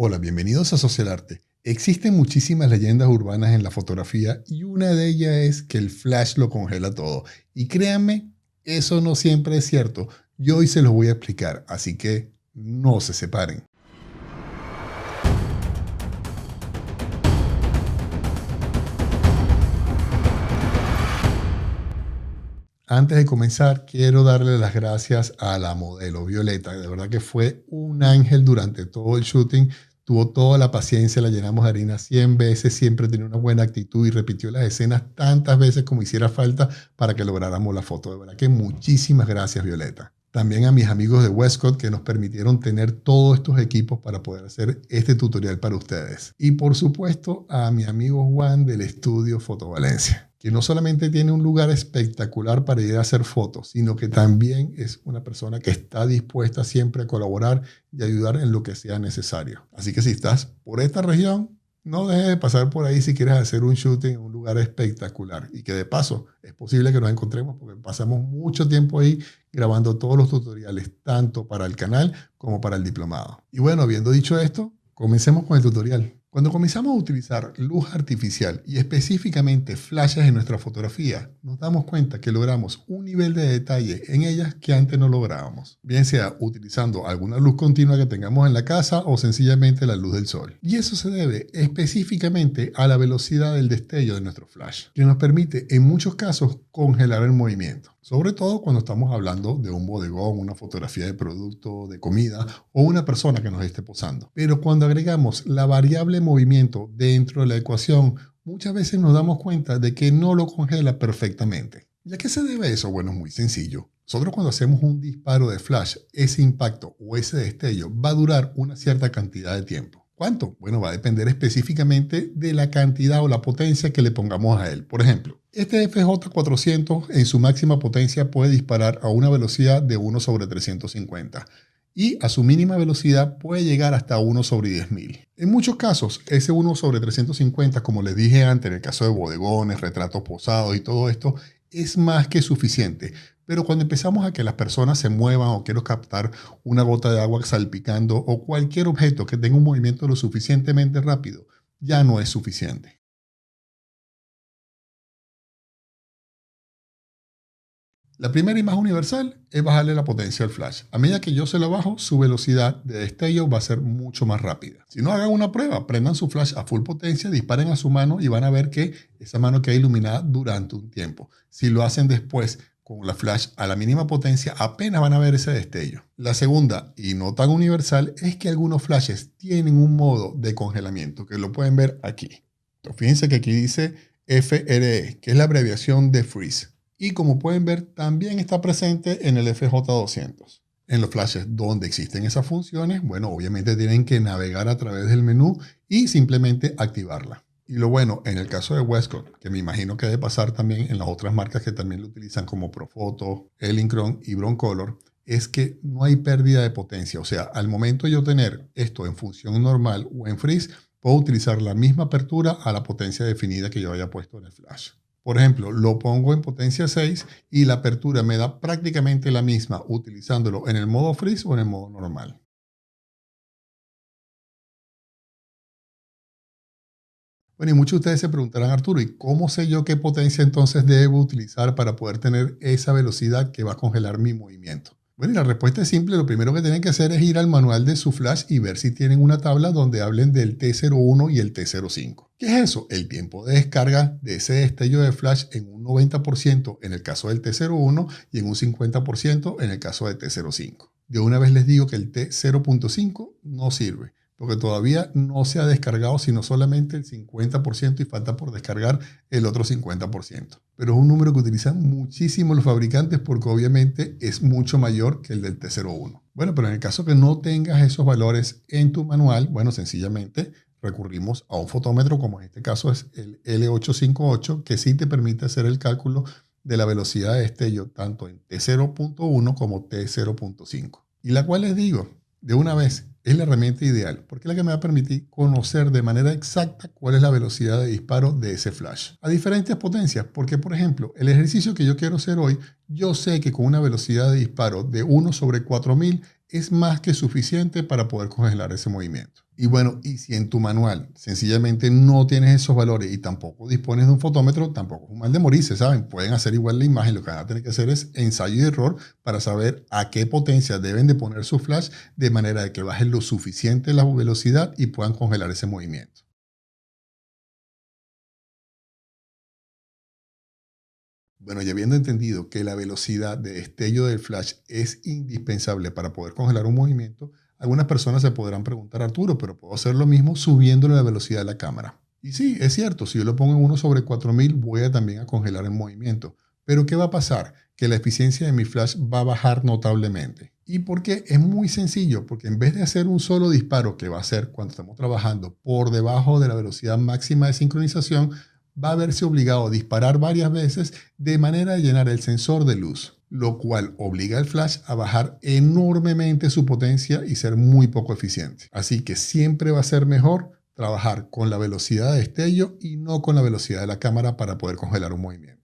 Hola, bienvenidos a Social Arte. Existen muchísimas leyendas urbanas en la fotografía y una de ellas es que el flash lo congela todo. Y créanme, eso no siempre es cierto. Yo hoy se los voy a explicar, así que no se separen. Antes de comenzar, quiero darle las gracias a la modelo Violeta. De verdad que fue un ángel durante todo el shooting. Tuvo toda la paciencia, la llenamos de harina 100 veces, siempre tenía una buena actitud y repitió las escenas tantas veces como hiciera falta para que lográramos la foto. De verdad que muchísimas gracias, Violeta. También a mis amigos de Westcott que nos permitieron tener todos estos equipos para poder hacer este tutorial para ustedes. Y por supuesto a mi amigo Juan del estudio Foto Valencia, que no solamente tiene un lugar espectacular para ir a hacer fotos, sino que también es una persona que está dispuesta siempre a colaborar y ayudar en lo que sea necesario. Así que si estás por esta región, no dejes de pasar por ahí si quieres hacer un shooting en un lugar espectacular. Y que de paso es posible que nos encontremos porque pasamos mucho tiempo ahí grabando todos los tutoriales, tanto para el canal como para el diplomado. Y bueno, habiendo dicho esto, comencemos con el tutorial. Cuando comenzamos a utilizar luz artificial y específicamente flashes en nuestra fotografía, nos damos cuenta que logramos un nivel de detalle en ellas que antes no lográbamos, bien sea utilizando alguna luz continua que tengamos en la casa o sencillamente la luz del sol. Y eso se debe específicamente a la velocidad del destello de nuestro flash, que nos permite en muchos casos congelar el movimiento. Sobre todo cuando estamos hablando de un bodegón, una fotografía de producto, de comida o una persona que nos esté posando. Pero cuando agregamos la variable movimiento dentro de la ecuación, muchas veces nos damos cuenta de que no lo congela perfectamente. ¿Y a qué se debe eso? Bueno, es muy sencillo. Nosotros cuando hacemos un disparo de flash, ese impacto o ese destello va a durar una cierta cantidad de tiempo. ¿Cuánto? Bueno, va a depender específicamente de la cantidad o la potencia que le pongamos a él. Por ejemplo, este FJ400 en su máxima potencia puede disparar a una velocidad de 1 sobre 350 y a su mínima velocidad puede llegar hasta 1 sobre 10.000. En muchos casos, ese 1 sobre 350, como les dije antes, en el caso de bodegones, retratos posados y todo esto, es más que suficiente. Pero cuando empezamos a que las personas se muevan o quiero captar una gota de agua salpicando o cualquier objeto que tenga un movimiento lo suficientemente rápido, ya no es suficiente. La primera y más universal es bajarle la potencia al flash. A medida que yo se lo bajo, su velocidad de destello va a ser mucho más rápida. Si no, hagan una prueba, prendan su flash a full potencia, disparen a su mano y van a ver que esa mano queda iluminada durante un tiempo. Si lo hacen después con la flash a la mínima potencia, apenas van a ver ese destello. La segunda, y no tan universal, es que algunos flashes tienen un modo de congelamiento, que lo pueden ver aquí. Entonces, fíjense que aquí dice FRE, que es la abreviación de freeze. Y como pueden ver, también está presente en el FJ200. En los flashes donde existen esas funciones, bueno, obviamente tienen que navegar a través del menú y simplemente activarla. Y lo bueno, en el caso de Westcott, que me imagino que debe pasar también en las otras marcas que también lo utilizan como Profoto, Elinchron y Broncolor, es que no hay pérdida de potencia. O sea, al momento de yo tener esto en función normal o en freeze, puedo utilizar la misma apertura a la potencia definida que yo haya puesto en el flash. Por ejemplo, lo pongo en potencia 6 y la apertura me da prácticamente la misma utilizándolo en el modo freeze o en el modo normal. Bueno, y muchos de ustedes se preguntarán, Arturo, ¿y cómo sé yo qué potencia entonces debo utilizar para poder tener esa velocidad que va a congelar mi movimiento? Bueno, y la respuesta es simple. Lo primero que tienen que hacer es ir al manual de su flash y ver si tienen una tabla donde hablen del T01 y el T05. ¿Qué es eso? El tiempo de descarga de ese destello de flash en un 90% en el caso del T01 y en un 50% en el caso de T05. De una vez les digo que el T0.5 no sirve, porque todavía no se ha descargado sino solamente el 50% y falta por descargar el otro 50%. Pero es un número que utilizan muchísimo los fabricantes porque obviamente es mucho mayor que el del T01. Bueno, pero en el caso que no tengas esos valores en tu manual, bueno, sencillamente recurrimos a un fotómetro, como en este caso es el L858, que sí te permite hacer el cálculo de la velocidad de destello tanto en T0.1 como T0.5. Y la cual les digo, de una vez, es la herramienta ideal, porque es la que me va a permitir conocer de manera exacta cuál es la velocidad de disparo de ese flash. A diferentes potencias, porque por ejemplo, el ejercicio que yo quiero hacer hoy, yo sé que con una velocidad de disparo de 1 sobre 4000 es más que suficiente para poder congelar ese movimiento. Y bueno, y si en tu manual sencillamente no tienes esos valores y tampoco dispones de un fotómetro, tampoco es un mal de morirse, ¿saben? Pueden hacer igual la imagen, lo que van a tener que hacer es ensayo y error para saber a qué potencia deben de poner su flash de manera de que bajen lo suficiente la velocidad y puedan congelar ese movimiento. Bueno, ya habiendo entendido que la velocidad de destello del flash es indispensable para poder congelar un movimiento, algunas personas se podrán preguntar, Arturo, pero puedo hacer lo mismo subiéndole la velocidad de la cámara. Y sí, es cierto, si yo lo pongo en 1/4000, voy a también a congelar el movimiento. Pero ¿qué va a pasar? Que la eficiencia de mi flash va a bajar notablemente. ¿Y por qué? Es muy sencillo, porque en vez de hacer un solo disparo, que va a ser cuando estamos trabajando por debajo de la velocidad máxima de sincronización, va a verse obligado a disparar varias veces de manera de llenar el sensor de luz, lo cual obliga al flash a bajar enormemente su potencia y ser muy poco eficiente. Así que siempre va a ser mejor trabajar con la velocidad de destello y no con la velocidad de la cámara para poder congelar un movimiento.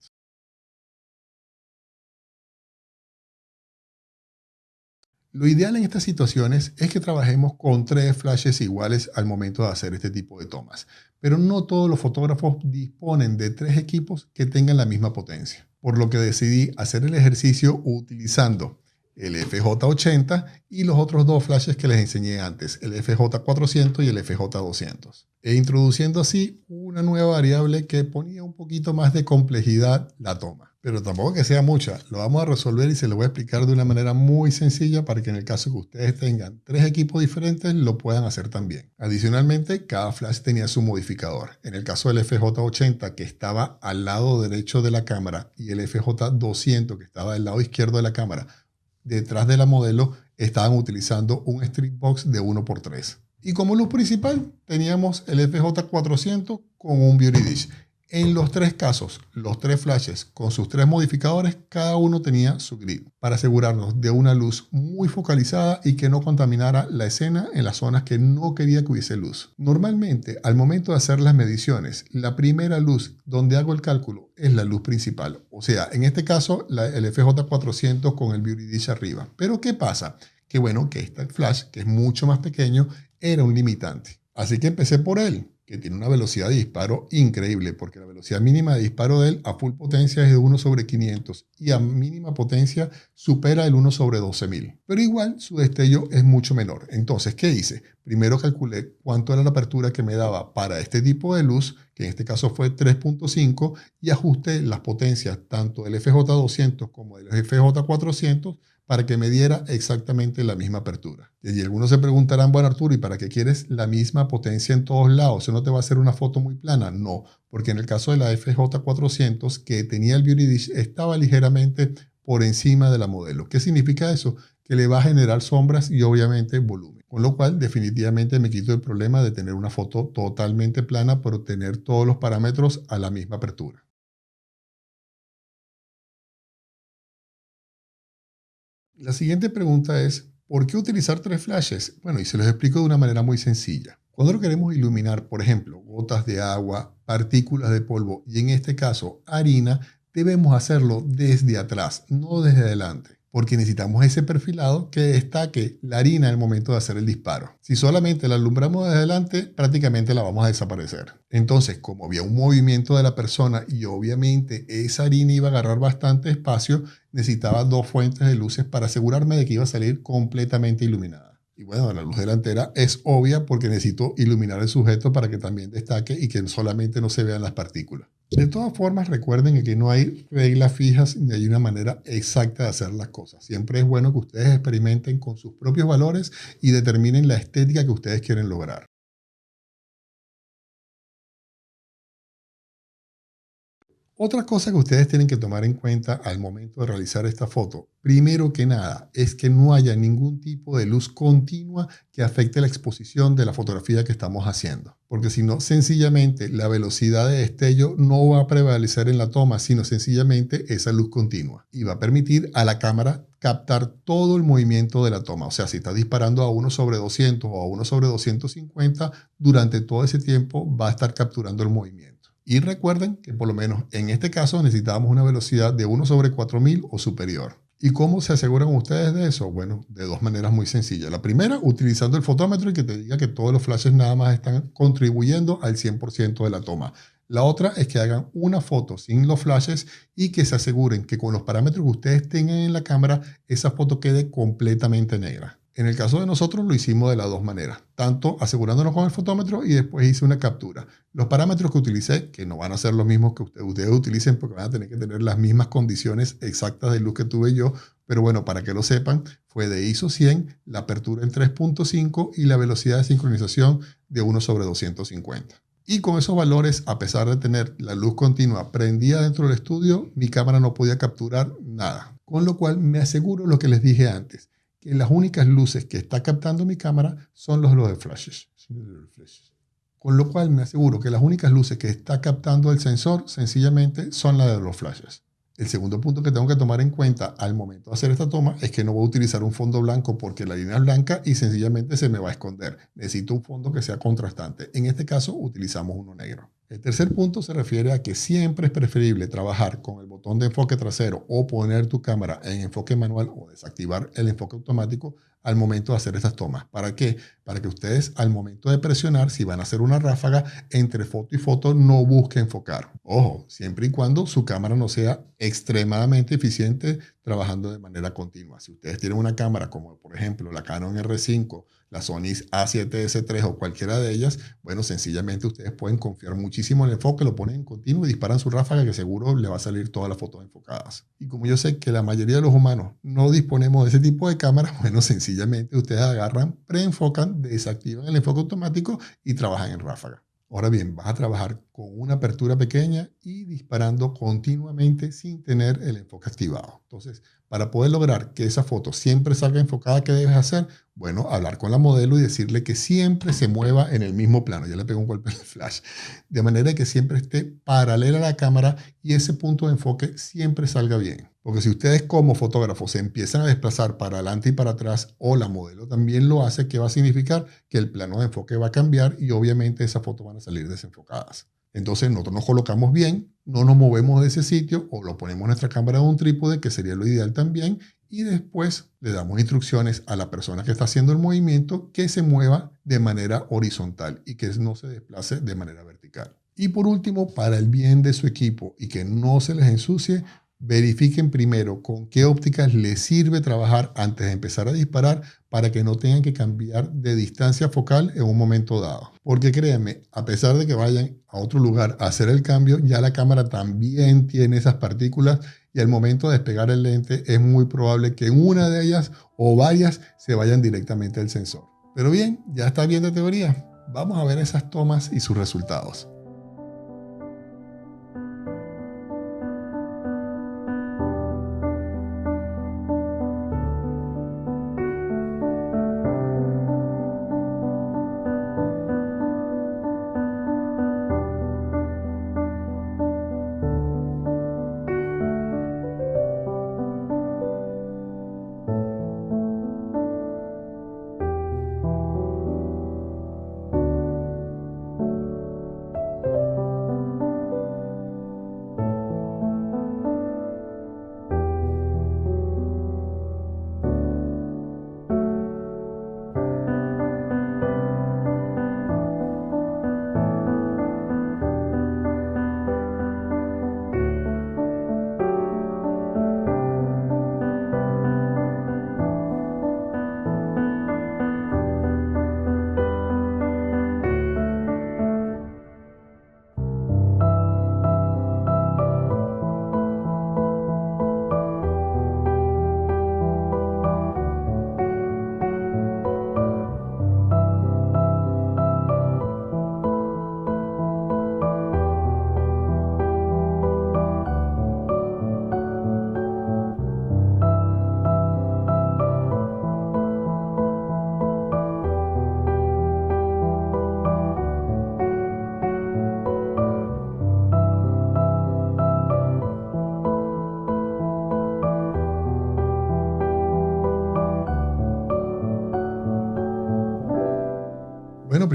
Lo ideal en estas situaciones es que trabajemos con tres flashes iguales al momento de hacer este tipo de tomas, pero no todos los fotógrafos disponen de tres equipos que tengan la misma potencia, por lo que decidí hacer el ejercicio utilizando el FJ80 y los otros dos flashes que les enseñé antes, el FJ400 y el FJ200, e introduciendo así una nueva variable que ponía un poquito más de complejidad la toma. Pero tampoco que sea mucha, lo vamos a resolver y se lo voy a explicar de una manera muy sencilla para que en el caso que ustedes tengan tres equipos diferentes lo puedan hacer también. Adicionalmente, cada flash tenía su modificador. En el caso del FJ80 que estaba al lado derecho de la cámara y el FJ200 que estaba al lado izquierdo de la cámara, detrás de la modelo estaban utilizando un strip box de 1x3. Y como luz principal teníamos el FJ400 con un Beauty Dish. En los tres casos, los tres flashes con sus tres modificadores, cada uno tenía su grid para asegurarnos de una luz muy focalizada y que no contaminara la escena en las zonas que no quería que hubiese luz. Normalmente, al momento de hacer las mediciones, la primera luz donde hago el cálculo es la luz principal. O sea, en este caso, el FJ400 con el Beauty Dish arriba. Pero ¿qué pasa? Que bueno, que este flash, que es mucho más pequeño, era un limitante. Así que empecé por él, que tiene una velocidad de disparo increíble, porque la velocidad mínima de disparo de él a full potencia es de 1/500 y a mínima potencia supera el 1/12000. Pero igual su destello es mucho menor. Entonces, ¿qué hice? Primero calculé cuánto era la apertura que me daba para este tipo de luz, que en este caso fue 3.5, y ajusté las potencias tanto del FJ200 como del FJ400 para que me diera exactamente la misma apertura. Y algunos se preguntarán, bueno Arturo, ¿y para qué quieres la misma potencia en todos lados? ¿Eso no te va a hacer una foto muy plana? No, porque en el caso de la FJ400 que tenía el Beauty Dish estaba ligeramente por encima de la modelo. ¿Qué significa eso? Que le va a generar sombras y obviamente volumen. Con lo cual definitivamente me quito el problema de tener una foto totalmente plana, pero tener todos los parámetros a la misma apertura. La siguiente pregunta es, ¿por qué utilizar tres flashes? Bueno, y se los explico de una manera muy sencilla. Cuando lo queremos iluminar, por ejemplo, gotas de agua, partículas de polvo y en este caso harina, debemos hacerlo desde atrás, no desde adelante, porque necesitamos ese perfilado que destaque la harina en el momento de hacer el disparo. Si solamente la alumbramos desde adelante, prácticamente la vamos a desaparecer. Entonces, como había un movimiento de la persona y obviamente esa harina iba a agarrar bastante espacio, necesitaba dos fuentes de luces para asegurarme de que iba a salir completamente iluminada. Y bueno, la luz delantera es obvia porque necesito iluminar el sujeto para que también destaque y que solamente no se vean las partículas. De todas formas, recuerden que aquí no hay reglas fijas ni hay una manera exacta de hacer las cosas. Siempre es bueno que ustedes experimenten con sus propios valores y determinen la estética que ustedes quieren lograr. Otra cosa que ustedes tienen que tomar en cuenta al momento de realizar esta foto, primero que nada, es que no haya ningún tipo de luz continua que afecte la exposición de la fotografía que estamos haciendo. Porque si no, sencillamente la velocidad de destello no va a prevalecer en la toma, sino sencillamente esa luz continua. Y va a permitir a la cámara captar todo el movimiento de la toma. O sea, si está disparando a 1/200 o a 1/250, durante todo ese tiempo va a estar capturando el movimiento. Y recuerden que por lo menos en este caso necesitábamos una velocidad de 1/4000 o superior. ¿Y cómo se aseguran ustedes de eso? Bueno, de dos maneras muy sencillas. La primera, utilizando el fotómetro y que te diga que todos los flashes nada más están contribuyendo al 100% de la toma. La otra es que hagan una foto sin los flashes y que se aseguren que con los parámetros que ustedes tengan en la cámara, esa foto quede completamente negra. En el caso de nosotros lo hicimos de las dos maneras, tanto asegurándonos con el fotómetro y después hice una captura. Los parámetros que utilicé, que no van a ser los mismos que ustedes utilicen porque van a tener que tener las mismas condiciones exactas de luz que tuve yo, pero bueno, para que lo sepan, fue de ISO 100, la apertura en 3.5 y la velocidad de sincronización de 1/250. Y con esos valores, a pesar de tener la luz continua prendida dentro del estudio, mi cámara no podía capturar nada. Con lo cual me aseguro lo que les dije antes, que las únicas luces que está captando mi cámara son los de flashes. Con lo cual me aseguro que las únicas luces que está captando el sensor sencillamente son las de los flashes. El segundo punto que tengo que tomar en cuenta al momento de hacer esta toma es que no voy a utilizar un fondo blanco porque la línea es blanca y sencillamente se me va a esconder. Necesito un fondo que sea contrastante. En este caso utilizamos uno negro. El tercer punto se refiere a que siempre es preferible trabajar con el botón de enfoque trasero o poner tu cámara en enfoque manual o desactivar el enfoque automático al momento de hacer estas tomas. ¿Para qué? Para que ustedes al momento de presionar, si van a hacer una ráfaga, entre foto y foto no busquen enfocar. Ojo, siempre y cuando su cámara no sea extremadamente eficiente trabajando de manera continua. Si ustedes tienen una cámara como por ejemplo la Canon R5, la Sony A7S3 o cualquiera de ellas, bueno, sencillamente ustedes pueden confiar muchísimo en el enfoque, lo ponen en continuo y disparan su ráfaga que seguro le va a salir todas las fotos enfocadas. Y como yo sé que la mayoría de los humanos no disponemos de ese tipo de cámaras, bueno, sencillamente ustedes agarran, preenfocan, desactivan el enfoque automático y trabajan en ráfaga. Ahora bien, vas a trabajar con una apertura pequeña y disparando continuamente sin tener el enfoque activado. Entonces, para poder lograr que esa foto siempre salga enfocada, ¿qué debes hacer? Bueno, hablar con la modelo y decirle que siempre se mueva en el mismo plano. Ya le pego un golpe en el flash. De manera que siempre esté paralela a la cámara y ese punto de enfoque siempre salga bien. Porque si ustedes como fotógrafos se empiezan a desplazar para adelante y para atrás, o la modelo también lo hace, ¿qué va a significar? Que el plano de enfoque va a cambiar y obviamente esas fotos van a salir desenfocadas. Entonces nosotros nos colocamos bien, no nos movemos de ese sitio o lo ponemos en nuestra cámara de un trípode, que sería lo ideal también, y después le damos instrucciones a la persona que está haciendo el movimiento que se mueva de manera horizontal y que no se desplace de manera vertical. Y por último, para el bien de su equipo y que no se les ensucie, verifiquen primero con qué ópticas les sirve trabajar antes de empezar a disparar para que no tengan que cambiar de distancia focal en un momento dado. Porque créanme, a pesar de que vayan a otro lugar a hacer el cambio, ya la cámara también tiene esas partículas y al momento de despegar el lente es muy probable que una de ellas o varias se vayan directamente al sensor. Pero bien, ya está bien de teoría. Vamos a ver esas tomas y sus resultados.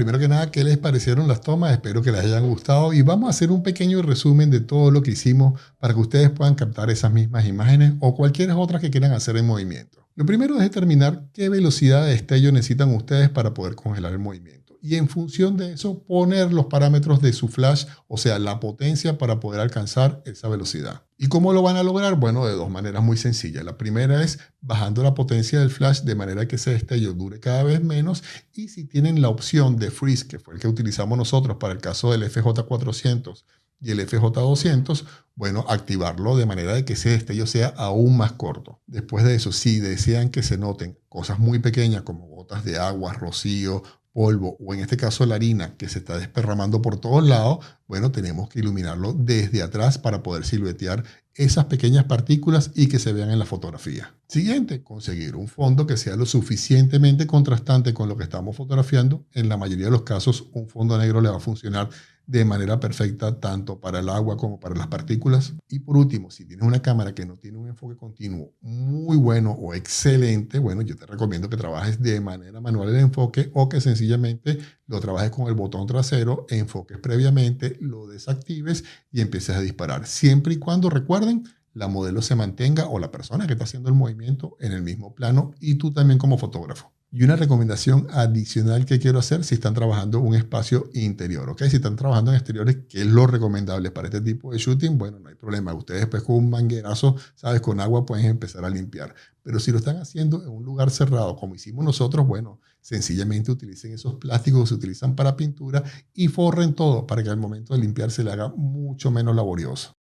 primero que nada, ¿qué les parecieron las tomas? Espero que les hayan gustado y vamos a hacer un pequeño resumen de todo lo que hicimos para que ustedes puedan captar esas mismas imágenes o cualquier otra que quieran hacer en movimiento. Lo primero es determinar qué velocidad de destello necesitan ustedes para poder congelar el movimiento. Y en función de eso, poner los parámetros de su flash, o sea, la potencia para poder alcanzar esa velocidad. ¿Y cómo lo van a lograr? Bueno, de dos maneras muy sencillas. La primera es bajando la potencia del flash de manera que ese destello dure cada vez menos. Y si tienen la opción de freeze, que fue el que utilizamos nosotros para el caso del FJ400 y el FJ200, bueno, activarlo de manera de que ese destello sea aún más corto. Después de eso, si desean que se noten cosas muy pequeñas como gotas de agua, rocío, polvo o en este caso la harina que se está desparramando por todos lados, bueno, tenemos que iluminarlo desde atrás para poder siluetear esas pequeñas partículas y que se vean en la fotografía. Siguiente, conseguir un fondo que sea lo suficientemente contrastante con lo que estamos fotografiando. En la mayoría de los casos, un fondo negro le va a funcionar de manera perfecta tanto para el agua como para las partículas. Y por último, si tienes una cámara que no tiene un enfoque continuo muy bueno o excelente, bueno, yo te recomiendo que trabajes de manera manual el enfoque o que sencillamente lo trabajes con el botón trasero, enfoques previamente, lo desactives y empieces a disparar. Siempre y cuando, recuerden, la modelo se mantenga o la persona que está haciendo el movimiento en el mismo plano y tú también como fotógrafo. Y una recomendación adicional que quiero hacer si están trabajando un espacio interior, ¿ok? Si están trabajando en exteriores, ¿qué es lo recomendable para este tipo de shooting? Bueno, no hay problema. Ustedes después con un manguerazo, ¿sabes? Con agua pueden empezar a limpiar. Pero si lo están haciendo en un lugar cerrado, como hicimos nosotros, bueno, sencillamente utilicen esos plásticos que se utilizan para pintura y forren todo para que al momento de limpiar se le haga mucho menos laborioso.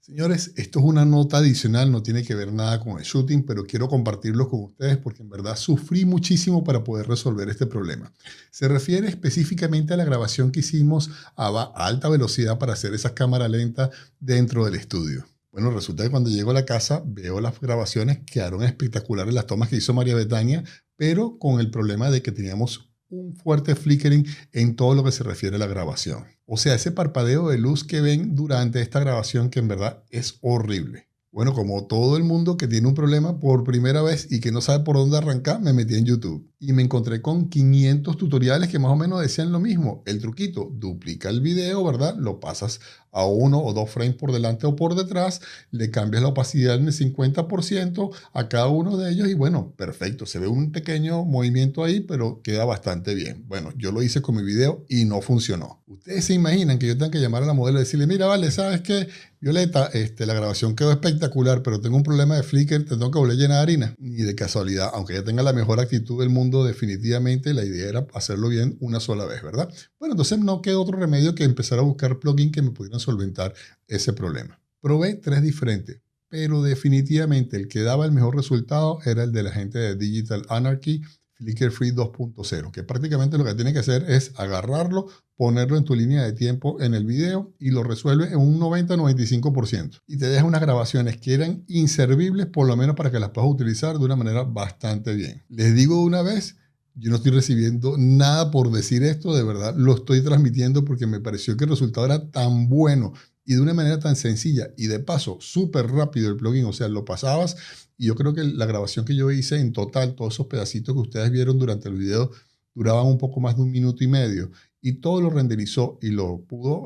Señores, esto es una nota adicional, no tiene que ver nada con el shooting, pero quiero compartirlo con ustedes porque en verdad sufrí muchísimo para poder resolver este problema. Se refiere específicamente a la grabación que hicimos a alta velocidad para hacer esa cámara lenta dentro del estudio. Bueno, resulta que cuando llego a la casa veo las grabaciones, quedaron espectaculares las tomas que hizo María Betania, pero con el problema de que teníamos un fuerte flickering en todo lo que se refiere a la grabación. O sea, ese parpadeo de luz que ven durante esta grabación que en verdad es horrible. Bueno, como todo el mundo que tiene un problema por primera vez y que no sabe por dónde arrancar, me metí en YouTube y me encontré con 500 tutoriales que más o menos decían lo mismo. El truquito, duplica el video, ¿verdad? Lo pasas a 1 o 2 frames por delante o por detrás, le cambias la opacidad en el 50% a cada uno de ellos y bueno, perfecto. Se ve un pequeño movimiento ahí, pero queda bastante bien. Bueno, yo lo hice con mi video y no funcionó. Ustedes se imaginan que yo tenga que llamar a la modelo y decirle, mira, vale, ¿sabes qué? Violeta, la grabación quedó espectacular, pero tengo un problema de flicker, te tengo que volver a llenar de harina. Ni de casualidad, aunque ella tenga la mejor actitud del mundo, definitivamente la idea era hacerlo bien una sola vez, ¿verdad? Bueno, entonces no quedó otro remedio que empezar a buscar plugins que me pudieran solventar ese problema. Probé 3 diferentes, pero definitivamente el que daba el mejor resultado era el de la gente de Digital Anarchy, Flickr Free 2.0, que prácticamente lo que tiene que hacer es agarrarlo, ponerlo en tu línea de tiempo en el video y lo resuelve en un 90-95%. Y te deja unas grabaciones que eran inservibles, por lo menos para que las puedas utilizar de una manera bastante bien. Les digo de una vez, yo no estoy recibiendo nada por decir esto, de verdad lo estoy transmitiendo porque me pareció que el resultado era tan bueno y de una manera tan sencilla y de paso súper rápido el plugin, o sea, lo pasabas y yo creo que la grabación que yo hice en total, todos esos pedacitos que ustedes vieron durante el video, duraban un poco más de 1 minuto y medio y todo lo renderizó y lo pudo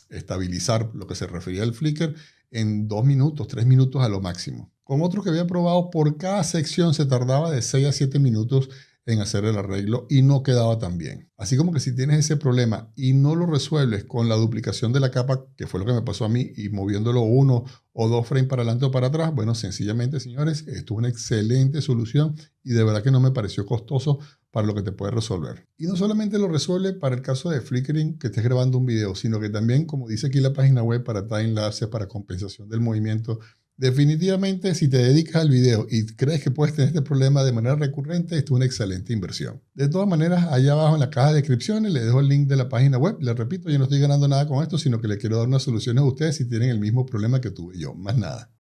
estabilizar, lo que se refería al Flickr, en 2 minutos, 3 minutos a lo máximo. Con otro que había probado, por cada sección se tardaba de 6 a 7 minutos en hacer el arreglo y no quedaba tan bien. Así como que si tienes ese problema y no lo resuelves con la duplicación de la capa, que fue lo que me pasó a mí, y moviéndolo 1 o 2 frames para adelante o para atrás, bueno, sencillamente, señores, esto es una excelente solución y de verdad que no me pareció costoso para lo que te puede resolver. Y no solamente lo resuelve para el caso de flickering que estés grabando un video, sino que también, como dice aquí la página web, para time-lapse, para compensación del movimiento. Definitivamente, si te dedicas al video y crees que puedes tener este problema de manera recurrente, esto es una excelente inversión. De todas maneras, allá abajo en la caja de descripciones les dejo el link de la página web. Les repito, yo no estoy ganando nada con esto, sino que les quiero dar unas soluciones a ustedes si tienen el mismo problema que tuve yo, más nada.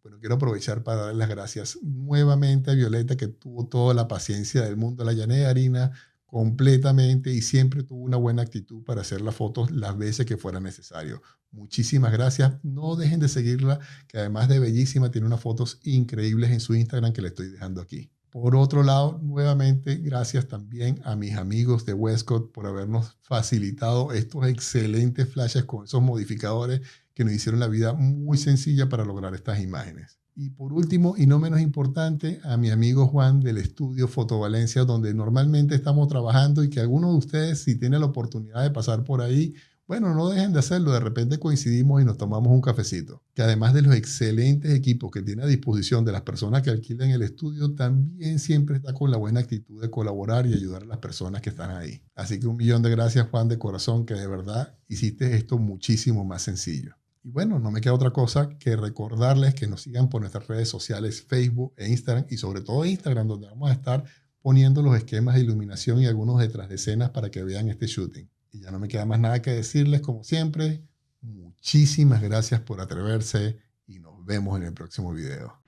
Bueno, quiero aprovechar para dar las gracias nuevamente a Violeta, que tuvo toda la paciencia del mundo. La llené de harina completamente y siempre tuvo una buena actitud para hacer las fotos las veces que fuera necesario. Muchísimas gracias. No dejen de seguirla, que además de bellísima, tiene unas fotos increíbles en su Instagram que le estoy dejando aquí. Por otro lado, nuevamente, gracias también a mis amigos de Westcott por habernos facilitado estos excelentes flashes con esos modificadores que nos hicieron la vida muy sencilla para lograr estas imágenes. Y por último, y no menos importante, a mi amigo Juan del estudio Fotovalencia, donde normalmente estamos trabajando y que algunos de ustedes, si tienen la oportunidad de pasar por ahí, bueno, no dejen de hacerlo, de repente coincidimos y nos tomamos un cafecito. Que además de los excelentes equipos que tiene a disposición de las personas que alquilan el estudio, también siempre está con la buena actitud de colaborar y ayudar a las personas que están ahí. Así que 1 millón de gracias, Juan, de corazón, que de verdad hiciste esto muchísimo más sencillo. Y bueno, no me queda otra cosa que recordarles que nos sigan por nuestras redes sociales, Facebook e Instagram, y sobre todo Instagram, donde vamos a estar poniendo los esquemas de iluminación y algunos detrás de escenas para que vean este shooting. Y ya no me queda más nada que decirles, como siempre, muchísimas gracias por atreverse y nos vemos en el próximo video.